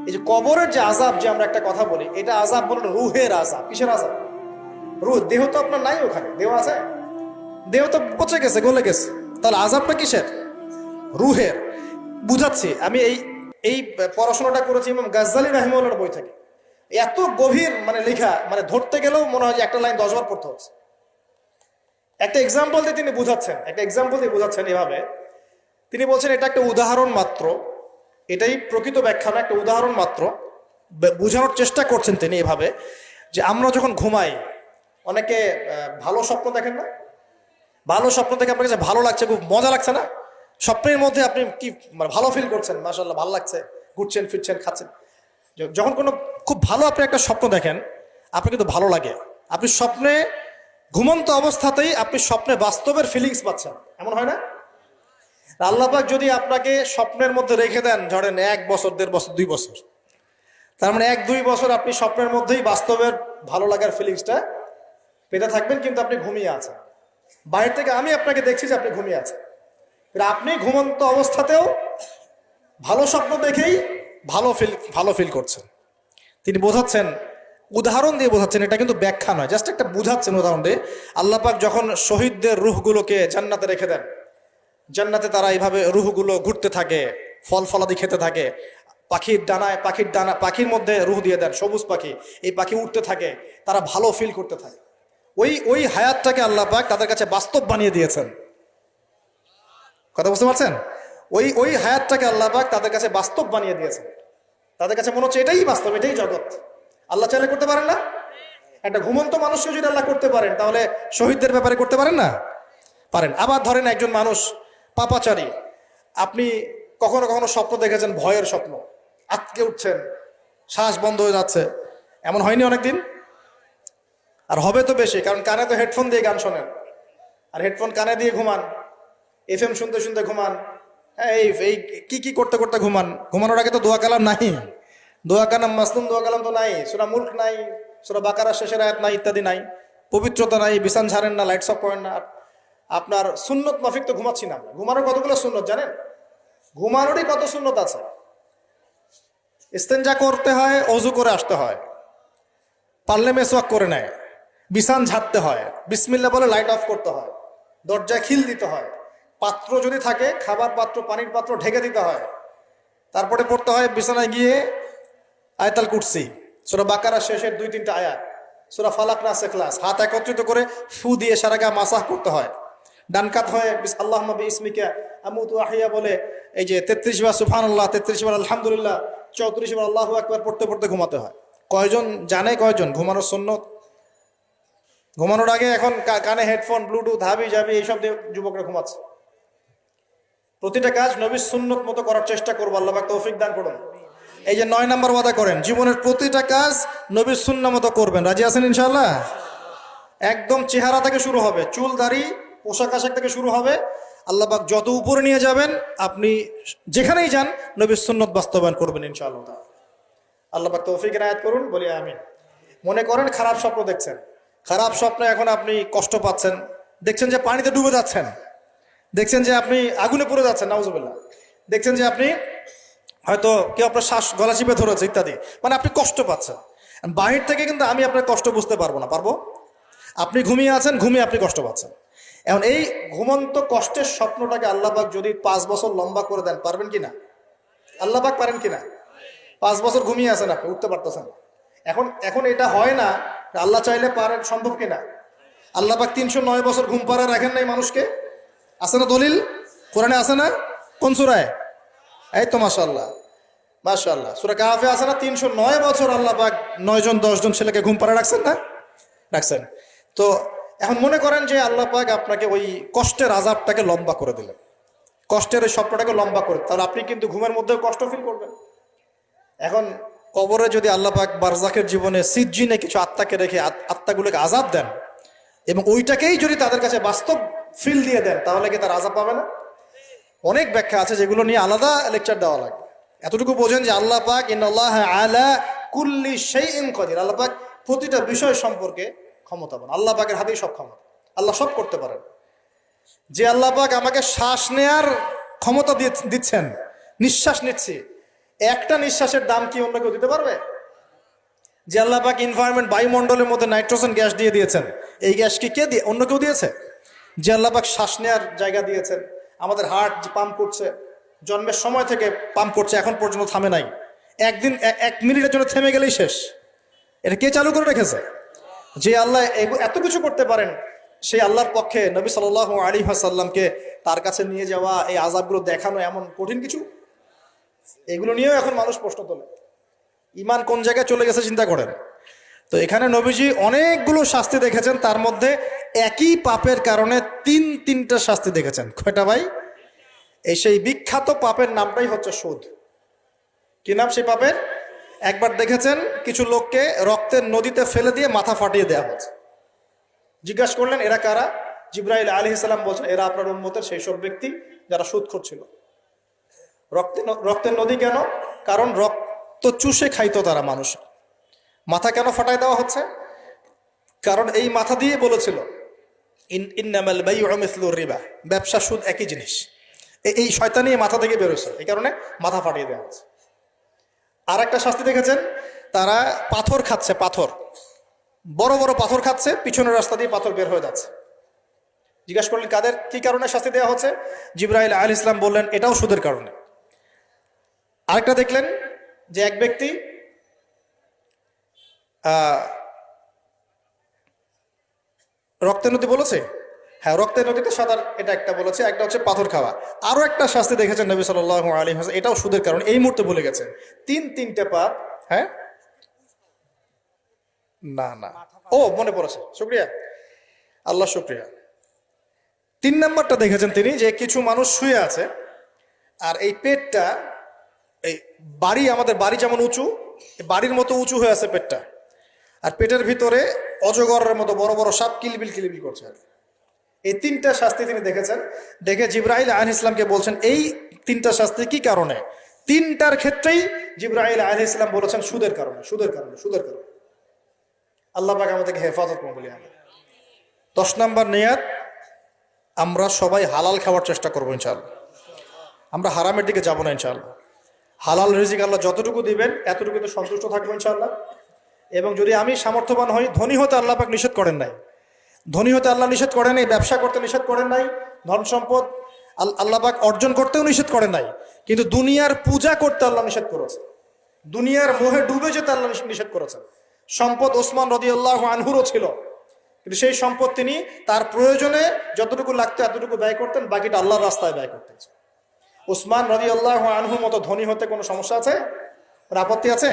এই যে কবরের যে আযাব, যে আমরা একটা কথা বলি, এটা আযাব বলে রুহের আযাব। কিসের আযাব? রুহ। দেহ তো আপনার নাই, ওখানে দেহ আছে? দেহ তো পচে গেছে, গলে গেছে। তাহলে আযাবটা কিসের? রুহের। বুঝাচ্ছি, আমি এই এই পড়াশোনাটা করেছি ইমাম গাজ্জালী রাহিমাহুল্লাহর বই থেকে। এত গভীর মানে লেখা, মানে ধরতে গেলেও মনে হয় যে একটা লাইন 10 বার পড়তে হচ্ছে। একটা এক্সাম্পল দিয়ে তিনি বুঝাচ্ছেন, এভাবে তিনি বলছেন এটা একটা উদাহরণ মাত্র, এটাই প্রকৃত ব্যাখ্যা না, একটা উদাহরণ মাত্র। বোঝানোর চেষ্টা করছেন তিনি এভাবে যে আমরা যখন ঘুমাই, অনেকে ভালো স্বপ্ন দেখেন না? ভালো স্বপ্ন দেখে আপনার কাছে ভালো লাগছে, খুব মজা লাগছে না? স্বপ্নের মধ্যে আপনি কি মানে ভালো ফিল করছেন, মাশাআল্লাহ ভালো লাগছে, ঘুরছেন ফিরছেন খাচ্ছেন। যখন কোনো খুব ভালো আপনি একটা স্বপ্ন দেখেন, আপনি কিন্তু ভালো লাগে। আপনি স্বপ্নে ঘুমন্ত অবস্থাতেই আপনি স্বপ্নে বাস্তবের ফিলিংস পাচ্ছেন, এমন হয় না? আল্লাহ পাক যদি আপনাকে স্বপ্নের মধ্যে রেখে দেন, ধরেন 1 বছর 1.5 বছর 2 বছর, তার মানে 1-2 বছর আপনি স্বপ্নের মধ্যেই বাস্তবের ভালো লাগার ফিলিংসটা পেতে থাকবেন, কিন্তু আপনি ঘুমিয়ে আছেন। বাইরে থেকে আমি আপনাকে দেখছি যে আপনি ঘুমিয়ে আছেন, আপনি ঘুমন্ত অবস্থাতেও ভালো স্বপ্ন দেখেই ভালো ফিল করছেন। তিনি বোঝাচ্ছেন, উদাহরণ দিয়ে বোঝাচ্ছেন, এটা কিন্তু ব্যাখ্যা নয়, জাস্ট একটা বুঝাচ্ছেন উদাহরণ দিয়ে। আল্লাহ পাক যখন শহীদদের রূহগুলোকে জান্নাতে রেখে দেন, জান্নাতে তারা এইভাবে রূহগুলো ঘুরতে থাকে, ফল ফলাদি খেতে থাকে, পাখির মধ্যে রূহ দিয়ে দেন, সবুজ পাখি, এই পাখি উঠতে থাকে, তারা ভালো ফিল করতে থাকে। ওই হায়াতটাকে আল্লাহ পাক তাদের কাছে বাস্তব বানিয়ে দিয়েছেন। কথা বুঝতে পারছেন? ওই হায়াতটাকে আল্লাহ পাক তাদের কাছে বাস্তব বানিয়ে দিয়েছেন। তাদের কাছে মনে হচ্ছে এটাই বাস্তব, এটাই জগৎ। আল্লাহ চাইলে করতে পারেন না? একটা ঘুমন্ত মানুষকে যদি আল্লাহ করতে পারেন, তাহলে শহীদদের ব্যাপারে করতে পারেন না? পারেন। আবার ধরেন একজন মানুষ পাপাচারী, আপনি কখনো কখনো স্বপ্ন দেখেছেন, ভয়ের স্বপ্ন, আটকে উঠছেন, শ্বাস বন্ধ হয়ে যাচ্ছে, এমন হয়নি অনেকদিন? আর হবে তো বেশি, কারণ কানে তো হেডফোন দিয়ে গান শোনেন, আর হেডফোন কানে দিয়ে ঘুমান, FM শুনতে শুনতে ঘুমান, এই কি করতে করতে ঘুমান। ঘুমানোর আগে তো দোয়া কালাম নাই, দোয়া কালাম মাসনুন দোয়া কালাম তো নাই, সূরা মুলক নাই, সূরা বাকারা শেষের আয়াত নাই, ইত্যাদি নাই, পবিত্রতা নাই, বিছান ছাড়েন না, লাইটস অফ করেন না। আপনার সুন্নত মাফিক তো ঘুমাচ্ছি না। ঘুমানোর কতগুলো সুন্নত জানেন? ঘুমানোরই কত সুন্নত আছে। ইস্তেঞ্জা করতে হয়, অজু করে আসতে হয়, পারলে মেসওয়াক করে নেয়, বিছান ঝাড়তে হয়, বিসমিল্লাহ বলে লাইট অফ করতে হয়, দরজায় খিল দিতে হয়, পাত্র যদি থাকে খাবার পাত্র, পানির পাত্র ঢেকে দিতে হয়, তারপরে পড়তে হয় বিছানায় গিয়ে আয়াতুল কুরসি, সূরা বাকারা শেষের 2-3টা আয়াত, সূরা ফালাক নাস ইখলাস, হাত একত্রিত করে ফু দিয়ে সারা গা মাসাহ করতে হয়। ডান কাত হয়ে আল্লাহুম্মা বিইসমিকা আমুতু আহইয়া বলে এই যে 33 বার সুবহানাল্লাহ, 33 বার আলহামদুলিল্লাহ, 34 বার আল্লাহু আকবার পড়তে পড়তে ঘুমাতে হয়। কয়জন জানে? কয়জন ঘুমানোর সুন্নত? ঘুমানোর আগে এখন কানে হেডফোন, ব্লুটুথ, হাবি জাবি এইসব দিয়ে যুবকরা ঘুমাচ্ছে। প্রতিটা কাজ নবীর সুন্নত মতো করার চেষ্টা করবো, আল্লাহ পাক তৌফিক দান করুন। এই যে 9 নম্বর ওয়াদা করেন, জীবনের প্রতিটা কাজ নবীর সুন্নাহ মতো করবেন। রাজি আছেন ইনশাআল্লাহ? একদম চেহারা থেকে শুরু হবে, চুল দাড়ি পোশাক আশাক থেকে শুরু হবে। আল্লাহ পাক যত উপরে নিয়ে যাবেন, আপনি যেখানেই যান নবীর সুন্নত বাস্তবায়ন করবেন ইনশাআল্লাহ। আল্লাহ পাক তৌফিক ইনায়াত করুন, বলি আমিন। মনে করেন খারাপ স্বপ্ন দেখছেন, খারাপ স্বপ্নে এখন আপনি কষ্ট পাচ্ছেন, দেখছেন যে পানিতে ডুবে যাচ্ছেন, দেখছেন যে আপনি আগুনে পুড়ে যাচ্ছেন, নাউজুবিল্লাহ, দেখছেন যে আপনি হয়তো কেউ আপনার শ্বাস গলা চিপে ধরেছে ইত্যাদি, মানে আপনি কষ্ট পাচ্ছেন। বাহির থেকে কিন্তু আমি আপনার কষ্ট বুঝতে পারবো না, পারবো? আপনি ঘুমিয়ে আছেন, ঘুমিয়ে আপনি কষ্ট পাচ্ছেন। এখন এই ঘুমন্ত কষ্টের স্বপ্নটাকে আল্লাহ পাক যদি 5 বছর লম্বা করে দেন, পারবেন কিনা? আল্লাহ পাক পারেন কিনা? 5 বছর ঘুমিয়ে আছেন, আপনি উঠতে পারতেছেন। এখন এটা হয় না, আল্লাহ চাইলে পারেন, সম্ভব কিনা? আল্লাহ পাক 309 বছর ঘুম পাড়া রাখেন নাই মানুষকে? আছে না দলিল? কোরআনে আছে না? কোন সূরায়? এই তো মাশাআল্লাহ, মাশাআল্লাহ, সূরা কাহফে আছে না? 309 বছর আল্লাহ পাক 9 জন 10 জন ছেলেকে ঘুম পাড়া রাখছেন না? রাখছেন। তো এখন মনে করেন যে আল্লাহ পাক আপনাকে ওই কষ্টের আযাবটাকে লম্বা করে দিলেন, কষ্টের ওই স্বপ্নটাকে লম্বা করে, তাহলে আপনি কিন্তু ঘুমের মধ্যেও কষ্ট ফিল করবেন। এখন কবরে যদি আল্লাহ পাক বারজাকের জীবনে সিজ্জিনে কিছু আত্মাকে রেখে আত্মাগুলোকে আযাব দেন, এবং ওইটাকেই যদি তাদের কাছে বাস্তব ফিল দিয়ে দেন, তাহলে কি তার আযাব পাবে না? অনেক ব্যাখ্যা আছে, যেগুলো নিয়ে আলাদা লেকচার দেওয়া লাগবে। এতটুকু বোঝেন যে আল্লাহ পাক ইন্নাল্লাহা আলা কুল্লি শাইইন কাদির, আল্লাহ পাক প্রতিটা বিষয় সম্পর্কে ক্ষমতাবান। আল্লাহ পাকের হাতেই সব ক্ষমতা, আল্লাহ সব করতে পারেন। যে আল্লাহ পাক আমাকে শ্বাস নেয়ার ক্ষমতা দিচ্ছেন, নিঃশ্বাস নিচ্ছি, একটা নিঃশ্বাসের দাম কি অন্য কেউ দিতে পারবে? যে আল্লাহ পাক এনভায়রনমেন্ট, বায়ুমণ্ডলের মধ্যে নাইট্রোজেন গ্যাস দিয়ে দিয়েছেন, এই গ্যাস কি কে দিয়ে, অন্য কেউ দিয়েছে? যে আল্লাহ পাক শ্বাস নেওয়ার জায়গা দিয়েছেন, আমাদের হার্ট যে পাম্প করছে, জন্মের সময় থেকে পাম্প করছে, এখন পর্যন্ত থামে নাই, একদিন 1 মিনিটের জন্য থেমে গেলেই শেষ। এটা কে চালু করে রেখেছে? যে আল্লাহ এত কিছু করতে পারেন, সেই আল্লাহর পক্ষে নবী সাল্লাল্লাহু আলাইহি ওয়াসাল্লামকে তার কাছে নিয়ে যাওয়া, এই আযাবগুলো দেখানো এমন কঠিন কিছু? এগুলো নিয়েও এখন মানুষ প্রশ্ন তোলে। ইমান কোন জায়গায় চলে গেছে চিন্তা করেন। তো এখানে নবীজি অনেকগুলো শাস্তি দেখেছেন, তার মধ্যে একই পাপের কারণে তিনটা শাস্তি দেখেছেন। কয়টা ভাই? এই সেই বিখ্যাত পাপের নামটাই হচ্ছে সুদ। কি নাম সেই পাপের? একবার দেখেছেন কিছু লোককে রক্তের নদীতে ফেলে দিয়ে মাথা ফাটিয়ে দেওয়া হচ্ছে। জিজ্ঞাসা করলেন এরা কারা? জিবরাইল আলাইহিস সালাম বলছেন এরা আপনার উম্মতের সেই সব ব্যক্তি যারা সুদখোর ছিল। রক্তের নদী কেন? কারণ রক্ত চুষে খাইতো তারা মানুষ। মাথা কেন ফাটাই দেওয়া হচ্ছে? কারণ এই মাথা দিয়ে বলেছিল ইন্নামাল বাইউ মিসলুর রিবা, ব্যবসা সুদ একই জিনিস। এই শয়তানি মাথা থেকে বেরোছে, এই কারণে মাথা ফাটিয়ে দেওয়া হচ্ছে। আর একটা শাস্তি দেখেছেন, তারা পাথর খাচ্ছে, পাথর, বড় বড় পাথর খাচ্ছে, পিছনের রাস্তা দিয়ে পাথর বের হয়ে যাচ্ছে। জিজ্ঞাসা করলেন কাদের কি কারণে শাস্তি দেওয়া হচ্ছে? জিবরাইল আলাইহিস সালাম বললেন এটাও সুদের কারণে। আরেকটা দেখলেন যে এক ব্যক্তি রক্তের নদী বলেছে, হ্যাঁ রক্তের নদীতে সাঁতার, এটা একটা বলেছে, একটা হচ্ছে পাথর খাওয়া। আরো একটা শাস্তি দেখেছেন নবী সাল্লাল্লাহু আলাইহি ওয়াসাল্লাম, এটাও সুদের কারণে। এই মুহূর্তে ভুলে গেছেন তিনটে পাপ। হ্যাঁ না না, ও মনে পড়েছে, শুকরিয়া আল্লাহ, শুকরিয়া। 3 নম্বরটা দেখেছেন তিনি, যে কিছু মানুষ শুয়ে আছে আর এই পেটটা, এই বাড়ি, আমাদের বাড়ি যেমন উঁচু, বাড়ির মতো উঁচু হয়ে আছে পেটটা, আর পেটের ভিতরে অজগরের মতো বড় বড় সাপ কিলবিল কিলবিল করছে। এই 3টা শাস্তি তিনি দেখেছেন। দেখে জিবরাইল আলাইহিস সালামকে বলছেন এই 3টা শাস্তি কি কারণে? 3টার ক্ষেত্রেই জিবরাইল আলাইহিস সালাম বলেছেন সুদের কারণে, সুদের কারণে, সুদের কারণে। আল্লাহ পাক আমাদেরকে হেফাজত করুন বলি আমি। 10 নম্বর নিয়াত, আমরা সবাই হালাল খাওয়ার চেষ্টা করবো ইনশাআল্লাহ। আমরা হারামের দিকে যাব না ইনশাআল্লাহ। হালাল রিজিক আল্লাহ যতটুকু দিবেন এতটুকুতে সন্তুষ্ট থাকবো ইনশাআল্লাহ। এবং যদি আমি সামর্থ্যবান হই, ধনী হতে আল্লাহ পাক নিষেধ করেন নাই, ধনী হতে আল্লাহ নিষেধ করেন নাই, ব্যবসা করতে নিষেধ করেন নাই, ধন সম্পদ আল্লাহ পাক অর্জন করতেও নিষেধ করেন নাই, কিন্তু দুনিয়ার পূজা করতে আল্লাহ নিষেধ করেছে, দুনিয়ার মোহে ডুবে যেতে আল্লাহ নিষেধ করেছেন। সম্পদ ওসমান রাদিয়াল্লাহু আনহুরও ছিল, কিন্তু সেই সম্পদ তিনি তার প্রয়োজনে যতটুকু লাগতো এতটুকু ব্যয় করতেন, বাকিটা আল্লাহর রাস্তায় ব্যয় করতেন। ওসমান রাদিয়াল্লাহু আনহুর মতো ধনী হতে কোনো সমস্যা আছে? আপত্তি আছে?